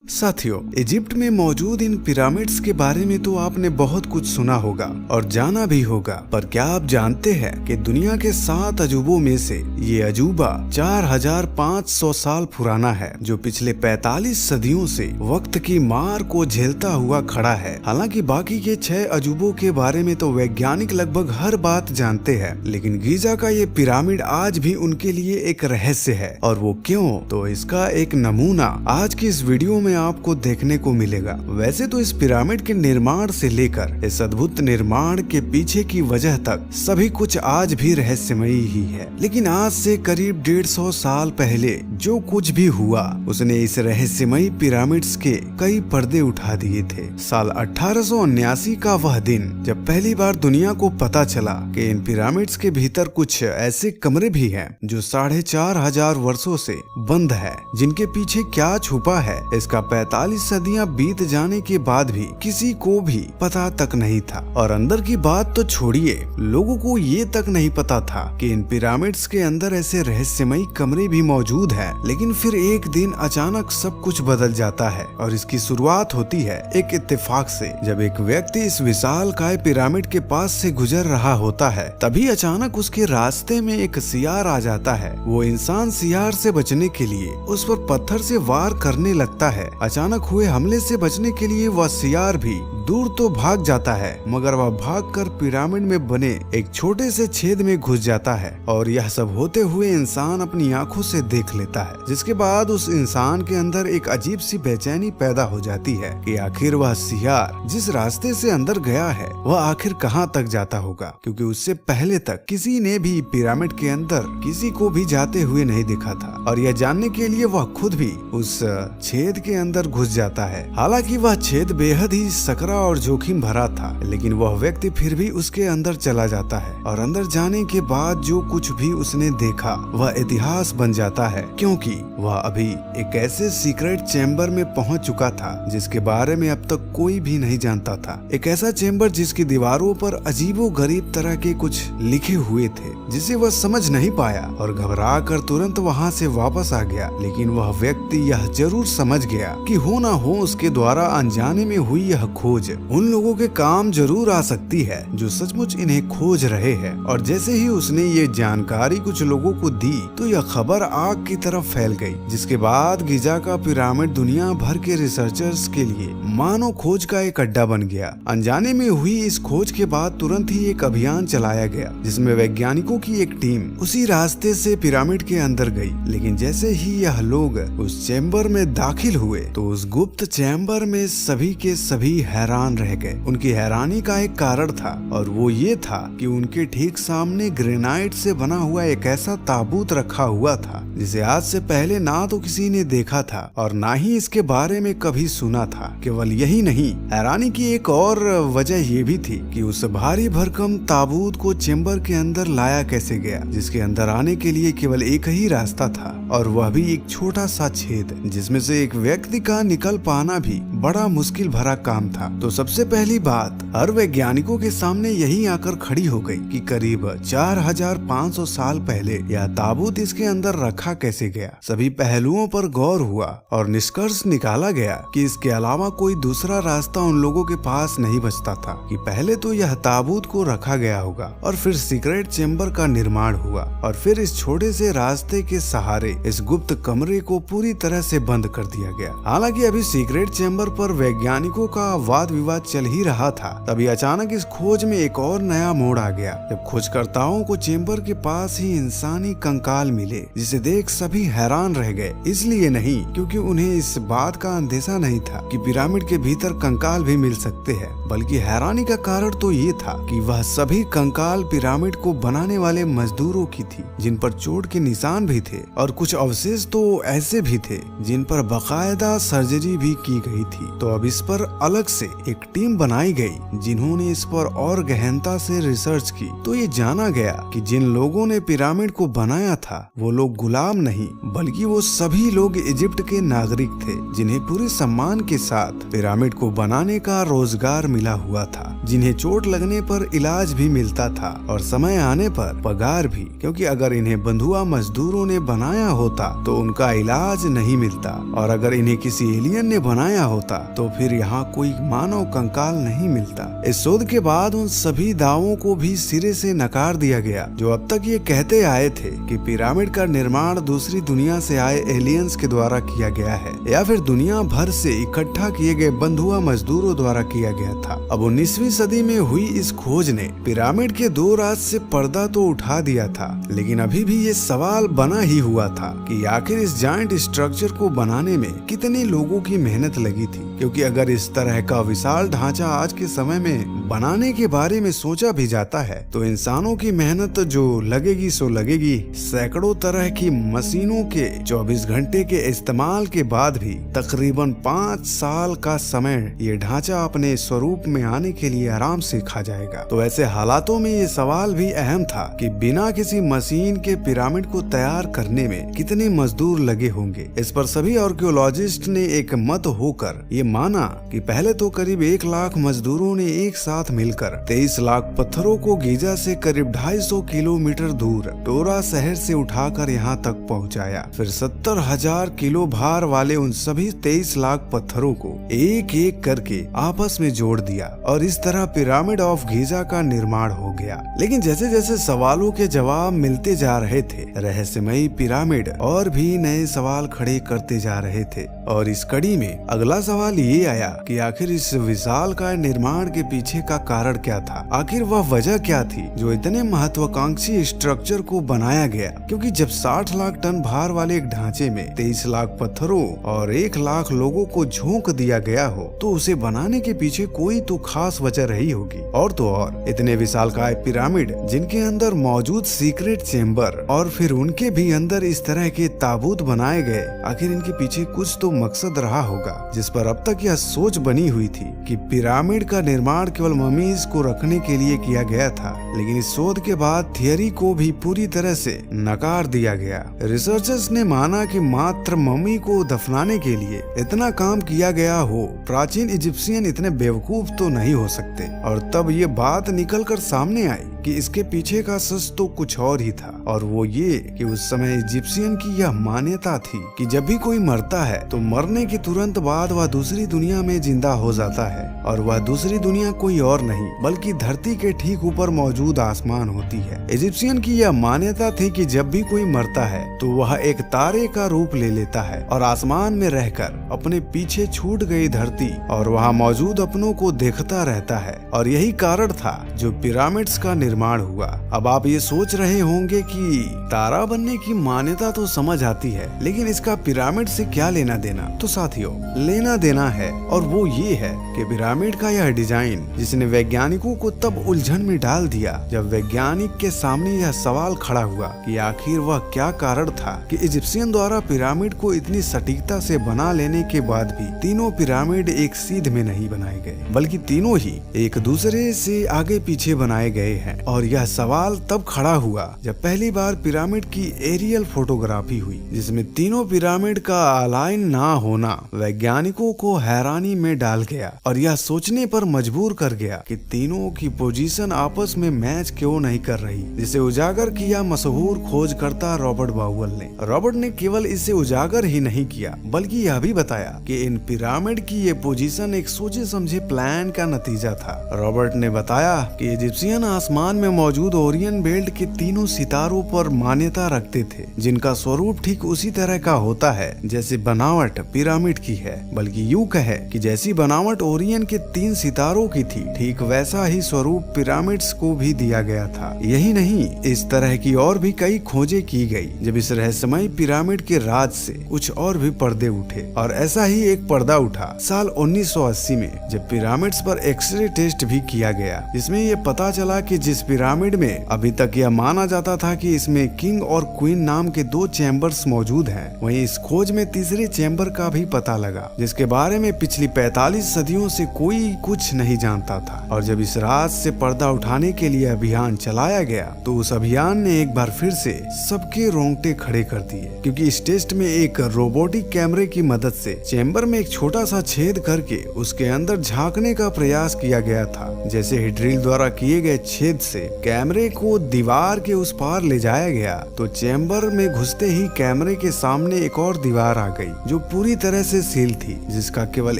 साथियों, इजिप्ट में मौजूद इन पिरामिड्स के बारे में तो आपने बहुत कुछ सुना होगा और जाना भी होगा, पर क्या आप जानते हैं कि दुनिया के 7 अजूबों में से ये अजूबा 4500 साल पुराना है, जो पिछले 45 सदियों से वक्त की मार को झेलता हुआ खड़ा है। हालांकि बाकी के 6 अजूबों के बारे में तो वैज्ञानिक लगभग हर बात जानते हैं, लेकिन गीजा का ये पिरामिड आज भी उनके लिए एक रहस्य है। और वो क्यों, तो इसका एक नमूना आज की इस वीडियो में आपको देखने को मिलेगा। वैसे तो इस पिरामिड के निर्माण से लेकर इस अद्भुत निर्माण के पीछे की वजह तक सभी कुछ आज भी रहस्यमयी ही है, लेकिन आज से करीब 150 साल पहले जो कुछ भी हुआ उसने इस रहस्यमयी पिरामिड्स के कई पर्दे उठा दिए थे। साल 1879 का वह दिन जब पहली बार दुनिया को पता चला कि इन पिरामिड्स के भीतर कुछ ऐसे कमरे भी हैं जो 4500 वर्षों से बंद है, जिनके पीछे क्या छुपा है इसका 45 सदियां बीत जाने के बाद भी किसी को भी पता तक नहीं था। और अंदर की बात तो छोड़िए, लोगों को ये तक नहीं पता था कि इन पिरामिड्स के अंदर ऐसे रहस्यमयी कमरे भी मौजूद हैं। लेकिन फिर एक दिन अचानक सब कुछ बदल जाता है और इसकी शुरुआत होती है एक इत्तेफाक से। जब एक व्यक्ति इस विशालकाय पिरामिड के पास से गुजर रहा होता है, तभी अचानक उसके रास्ते में एक सियार आ जाता है। वो इंसान सियार से बचने के लिए उस पर पत्थर से वार करने लगता है। अचानक हुए हमले से बचने के लिए वह सियार भी दूर तो भाग जाता है, मगर वह भागकर पिरामिड में बने एक छोटे से छेद में घुस जाता है। और यह सब होते हुए इंसान अपनी आंखों से देख लेता है, जिसके बाद उस इंसान के अंदर एक अजीब सी बेचैनी पैदा हो जाती है कि आखिर वह सियार जिस रास्ते से अंदर गया है वह आखिर कहां तक जाता होगा, क्योंकि उससे पहले तक किसी ने भी पिरामिड के अंदर किसी को भी जाते हुए नहीं देखा था। और यह जानने के लिए वह खुद भी उस छेद के अंदर घुस जाता है। हालांकि वह छेद बेहद ही सकरा और जोखिम भरा था, लेकिन वह व्यक्ति फिर भी उसके अंदर चला जाता है। और अंदर जाने के बाद जो कुछ भी उसने देखा वह इतिहास बन जाता है, क्योंकि वह अभी एक ऐसे सीक्रेट चैम्बर में पहुंच चुका था जिसके बारे में अब तक कोई भी नहीं जानता था। एक ऐसा चैम्बर जिसकी दीवारों पर अजीबो गरीब तरह के कुछ लिखे हुए थे, जिसे वह समझ नहीं पाया और घबरा कर तुरंत वहाँ से वापस आ गया। लेकिन वह व्यक्ति यह जरूर समझ गया कि हो ना हो उसके द्वारा अनजाने में हुई यह खोज उन लोगों के काम जरूर आ सकती है जो सचमुच इन्हें खोज रहे हैं। और जैसे ही उसने ये जानकारी कुछ लोगों को दी तो यह खबर आग की तरफ फैल गई, जिसके बाद गिजा का पिरामिड दुनिया भर के रिसर्चर्स के लिए मानो खोज का एक अड्डा बन गया। अनजाने में हुई इस खोज के बाद तुरंत ही एक अभियान चलाया गया, जिसमें वैज्ञानिकों की एक टीम उसी रास्ते से पिरामिड के अंदर गई। लेकिन जैसे ही यह लोग उस चैम्बर में दाखिल हुए तो उस गुप्त चैम्बर में सभी के सभी हैरान रह गए। उनकी हैरानी का एक कारण था, और वो ये था कि उनके ठीक सामने ग्रेनाइट से बना हुआ एक ऐसा ताबूत रखा हुआ था जिसे आज से पहले ना तो किसी ने देखा था और ना ही इसके बारे में कभी सुना था। केवल यही नहीं, हैरानी की एक और वजह ये भी थी कि उस भारी भरकम ताबूत को चैम्बर के अंदर लाया कैसे गया, जिसके अंदर आने के लिए केवल एक ही रास्ता था, और वह भी एक छोटा सा छेद जिसमें से एक व्यक्ति का निकल पाना भी बड़ा मुश्किल भरा काम था। तो सबसे पहली बात हर वैज्ञानिकों के सामने यही आकर खड़ी हो गई कि करीब 4500 साल पहले यह ताबूत इसके अंदर रखा कैसे गया। सभी पहलुओं पर गौर हुआ और निष्कर्ष निकाला गया कि इसके अलावा कोई दूसरा रास्ता उन लोगों के पास नहीं बचता था कि पहले तो यह ताबूत को रखा गया होगा और फिर सीक्रेट चैम्बर का निर्माण हुआ और फिर इस छोटे से रास्ते के सहारे इस गुप्त कमरे को पूरी तरह से बंद कर दिया गया। हालांकि अभी सीक्रेट चैम्बर पर वैज्ञानिकों का वाद विवाद चल ही रहा था, तभी अचानक इस खोज में एक और नया मोड़ आ गया, जब खोजकर्ताओं को चैम्बर के पास ही इंसानी कंकाल मिले, जिसे देख सभी हैरान रह गए। इसलिए नहीं क्योंकि उन्हें इस बात का अंदेशा नहीं था कि पिरामिड के भीतर कंकाल भी मिल सकते हैं, बल्कि हैरानी का कारण तो ये था कि वह सभी कंकाल पिरामिड को बनाने वाले मजदूरों की थी, जिन पर चोट के निशान भी थे, और कुछ अवशेष तो ऐसे भी थे जिन पर बाकायदा सर्जरी भी की गई थी। तो अब इस पर अलग से एक टीम बनाई गई जिन्होंने इस पर और गहनता से रिसर्च की। तो ये जाना गया कि जिन लोगों ने पिरामिड को बनाया था वो लोग गुलाम नहीं, बल्कि वो सभी लोग इजिप्ट के नागरिक थे, जिन्हें पूरे सम्मान के साथ पिरामिड को बनाने का रोजगार मिला हुआ था। जिन्हें चोट लगने पर इलाज भी मिलता था और समय आने पर पगार भी, क्योंकि अगर इन्हें बंधुआ मजदूरों ने बनाया होता तो उनका इलाज नहीं मिलता, और अगर इन्हें किसी एलियन ने बनाया होता तो फिर यहाँ कोई मानव कंकाल नहीं मिलता। इस शोध के बाद उन सभी दावों को भी सिरे से नकार दिया गया जो अब तक ये कहते आए थे कि पिरामिड का निर्माण दूसरी दुनिया से आए एलियंस के द्वारा किया गया है या फिर दुनिया भर से इकट्ठा किए गए बंधुआ मजदूरों द्वारा किया गया था। अब 19वीं सदी में हुई इस खोज ने पिरामिड के दो राज से पर्दा तो उठा दिया था, लेकिन अभी भी ये सवाल बना ही हुआ था कि आखिर इस जायंट स्ट्रक्चर को बनाने में कितने लोगों की मेहनत लगी थी, क्योंकि अगर इस तरह का विशाल ढांचा आज के समय में बनाने के बारे में सोचा भी जाता है तो इंसानों की मेहनत जो लगेगी सो लगेगी। सैकड़ों तरह की मशीनों के 24 घंटे के इस्तेमाल के बाद भी तकरीबन 5 साल का समय ये ढांचा अपने स्वरूप में आने के लिए आराम से खा जाएगा। तो ऐसे हालातों में ये सवाल भी अहम था कि बिना किसी मशीन के पिरामिड को तैयार करने में कितने मजदूर लगे होंगे। इस पर सभी आर्कियोलॉजिस्ट ने एक मत होकर ये माना कि पहले तो करीब 1 लाख मजदूरों ने एक साथ मिलकर 23 लाख पत्थरों को गीजा से करीब 250 किलोमीटर दूर टोरा शहर से उठाकर यहाँ तक पहुँचाया। फिर 70,000 किलो भार वाले उन सभी 23 लाख पत्थरों को एक एक करके आपस में जोड़ दिया और इस तरह पिरामिड ऑफ गीजा का निर्माण हो गया। लेकिन जैसे जैसे सवालों के जवाब मिलते जा रहे थे, रहस्यमयी पिरामिड और भी नए सवाल खड़े करते जा रहे थे। और इस कड़ी में अगला सवाल ये आया कि आखिर इस विशाल का निर्माण के पीछे का कारण क्या था। आखिर वह वजह क्या थी जो इतने महत्वाकांक्षी स्ट्रक्चर को बनाया गया, क्योंकि जब 60 लाख टन भार वाले एक ढांचे में 23 लाख पत्थरों और 1 लाख लोगों को झोंक दिया गया हो तो उसे बनाने के पीछे कोई तो खास वजह रही होगी। और तो और इतने विशालकाय पिरामिड जिनके अंदर मौजूद सीक्रेट चेम्बर और फिर उनके भी अंदर इस तरह के ताबूत बनाए गए, आखिर इनके पीछे कुछ तो मकसद रहा होगा, जिस पर अब तक यह सोच बनी हुई थी कि पिरामिड का निर्माण केवल ममीज को रखने के लिए किया गया था। लेकिन इस शोध के बाद थियरी को भी पूरी तरह से नकार दिया गया। रिसर्चर्स ने माना कि मात्र मम्मी को दफनाने के लिए इतना काम किया गया हो, प्राचीन इजिप्शियन इतने बेवकूफ तो नहीं हो सकते। और तब ये बात निकल कर सामने आई कि इसके पीछे का सच तो कुछ और ही था, और वो ये कि उस समय इजिप्शियन की यह मान्यता थी कि जब भी कोई मरता है तो मरने के तुरंत बाद वह दूसरी दुनिया में जिंदा हो जाता है, और वह दूसरी दुनिया कोई और नहीं बल्कि धरती के ठीक ऊपर मौजूद आसमान होती है। इजिप्शियन की यह मान्यता थी कि जब भी कोई मरता है तो वह एक तारे का रूप ले लेता है और आसमान में रहकर अपने पीछे छूट गई धरती और वहाँ मौजूद अपनों को देखता रहता है, और यही कारण था जो पिरामिड्स का निर्माण हुआ। अब आप ये सोच रहे होंगे कि तारा बनने की मान्यता तो समझ आती है, लेकिन इसका पिरामिड से क्या लेना देना? तो साथियों, लेना देना है, और वो ये है कि पिरामिड का यह डिजाइन जिसने वैज्ञानिकों को तब उलझन में डाल दिया जब वैज्ञानिक के सामने यह सवाल खड़ा हुआ कि आखिर वह क्या कारण था कि इजिप्शियन द्वारा पिरामिड को इतनी सटीकता से बना लेने के बाद भी तीनों पिरामिड एक सीध में नहीं बनाए गए, बल्कि तीनों ही एक दूसरे से आगे पीछे बनाए गए हैं। और यह सवाल तब खड़ा हुआ जब पहली बार पिरामिड की एरियल फोटोग्राफी हुई, जिसमें तीनों पिरामिड का अलाइन ना होना वैज्ञानिकों को हैरानी में डाल गया और यह सोचने पर मजबूर कर गया कि तीनों की पोजीशन आपस में मैच क्यों नहीं कर रही, जिसे उजागर किया मशहूर खोजकर्ता रॉबर्ट बाउअल ने। रॉबर्ट ने केवल इसे उजागर ही नहीं किया बल्कि यह भी बताया कि इन पिरामिड की ये पोजीशन एक सोचे समझे प्लान का नतीजा था। रॉबर्ट ने बताया कि इजिप्शियन आसमान में मौजूद ओरियन बेल्ट के तीनों सितारों पर मान्यता रखते थे, जिनका स्वरूप ठीक उसी तरह का होता है जैसे बनावट पिरामिड की है, बल्कि यूं कहे कि जैसी बनावट ओरियन के 3 सितारों की थी, ठीक वैसा ही स्वरूप पिरामिड्स को भी दिया गया था। यही नहीं, इस तरह की और भी कई खोजें की गई जब इस रहस्यमयी पिरामिड के राज से कुछ और भी पर्दे उठे। और ऐसा ही एक पर्दा उठा साल 1980 में जब पिरामिड्स पर एक्सरे टेस्ट भी किया गया, जिसमें ये पता चला कि जिस पिरामिड में अभी तक यह माना जाता था कि इसमें किंग और क्वीन नाम के 2 चैम्बर्स मौजूद हैं, वहीं इस खोज में तीसरे चैम्बर का भी पता लगा, जिसके बारे में पिछली 45 सदियों से कोई कुछ नहीं जानता था। और जब इस राज से पर्दा उठाने के लिए अभियान चलाया गया तो उस अभियान ने एक बार फिर से सबके रोंगटे खड़े कर दिए, क्योंकि इस टेस्ट में एक रोबोटिक कैमरे की मदद से चैम्बर में एक एक छोटा सा छेद करके उसके अंदर झांकने का प्रयास किया गया था। जैसे ही ड्रिल द्वारा किए गए छेद से कैमरे को दीवार के उस पार ले जाया गया तो चैम्बर में घुसते ही कैमरे के सामने एक और दीवार आ गई जो पूरी तरह से सील थी, जिसका केवल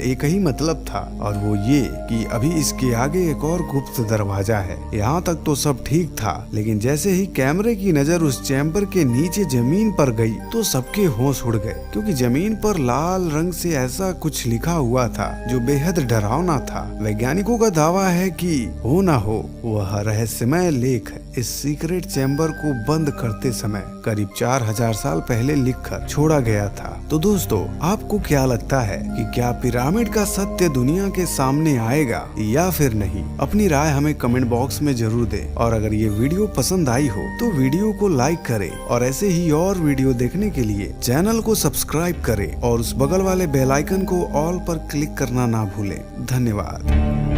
एक ही मतलब था और वो ये कि अभी इसके आगे एक और गुप्त दरवाजा है। यहाँ तक तो सब ठीक था, लेकिन जैसे ही कैमरे की नजर उस चैम्बर के नीचे जमीन पर गई तो सबके होश उड़ गए, क्योंकि जमीन पर लाल रंग से ऐसा कुछ लिखा हुआ था जो बेहद डरावना था। वैज्ञानिकों का दावा है कि हो ना हो वह रहस्यमय लेख इस सीक्रेट चैम्बर को बंद करते समय करीब 4000 साल पहले लिखकर छोड़ा गया था। तो दोस्तों, आपको क्या लगता है कि क्या पिरामिड का सत्य दुनिया के सामने आएगा या फिर नहीं? अपनी राय हमें कमेंट बॉक्स में जरूर दें और अगर ये वीडियो पसंद आई हो तो वीडियो को लाइक करें और ऐसे ही और वीडियो देखने के लिए चैनल को सब्सक्राइब करें और उस बगल वाले बेल आइकन को ऑल पर क्लिक करना ना भूलें। धन्यवाद।